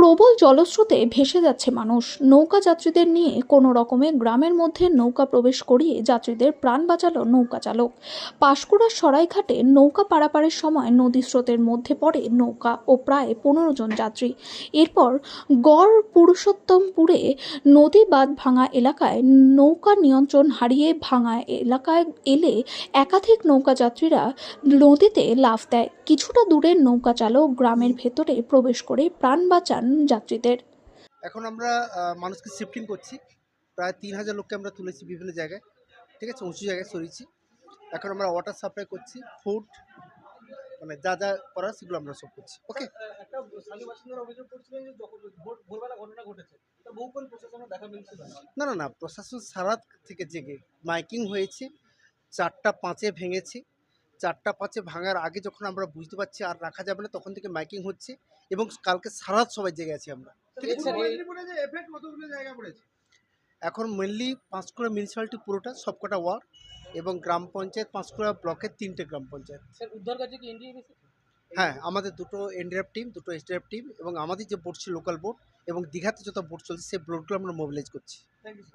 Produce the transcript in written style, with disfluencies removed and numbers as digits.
প্রবল জলস্রোতে ভেসে যাচ্ছে মানুষ। নৌকা যাত্রীদের নিয়ে কোনো রকমে গ্রামের মধ্যে নৌকা প্রবেশ করিয়ে যাত্রীদের প্রাণ বাঁচালো নৌকা চালক। পাঁশকুড়ার সরাইঘাটে নৌকা পারাপারের সময় নদী স্রোতের মধ্যে পড়ে নৌকা ও প্রায় 15 জন যাত্রী। এরপর গড় পুরুষোত্তমপুরে নদী বাঁধ ভাঙা এলাকায় নৌকা নিয়ন্ত্রণ হারিয়ে ভাঙা এলাকায় এলে একাধিক নৌকা যাত্রীরা নদীতে লাফ দেয়। কিছুটা দূরের নৌকা চালক গ্রামের ভেতরে প্রবেশ করে প্রাণ বাঁচান যাত্রীদের। এখন আমরা মানুষকে শিফটিং করছি। প্রায় ৩,০০০ লোককে আমরা তুলেছি বিভিন্ন জায়গায়, ঠিক আছে? উঁচু জায়গায় সরিয়েছি। এখন আমরা ওয়াটার সাপ্লাই করছি, ফুড মানে যা যা করার সেগুলো আমরা সব করছি। ওকে। একটা স্থানীয় বাসিন্দারা অভিযোগ করছিলেন যে যখন ভোরবেলা ঘটনা ঘটেছে, তা বহুক্ষণ প্রশাসনের দেখা মিলছিল না। না, প্রশাসন সারা থেকে জেগে মাইকিং হয়েছে। ৪টা ৫-এ ভেঙেছে। ৪টা ৫-এ ভাঙার আগে যখন আমরা বুঝতে পারছি আর রাখা যাবে না, তখন থেকে মাইকিং হচ্ছে এবং কালকে সারা রাত সবাই জেগে আছি আমরা। ঠিক আছে? মেদিনীপুরে যে এফেক্ট কতগুলো জায়গা পড়েছে? এখন মেনলি পাঁশকুড়া মিউনিসিপ্যালিটি পুরোটা সবকটা ওয়ার্ড এবং গ্রাম পঞ্চায়েত পাঁশকুড়া ব্লকের 3টে গ্রাম পঞ্চায়েত। স্যার উদ্ধার কাজে কি এনডিএমএ? হ্যাঁ, আমাদের দুটো এনডিআরএফ টিম, দুটো এসডিআরএফ টিম এবং আমাদের যে বোট ছিল লোকাল বোট এবং দীঘাতে যত বোট চলছে সেই বোটগুলো আমরা মোবিলাইজ করছি। Thank you.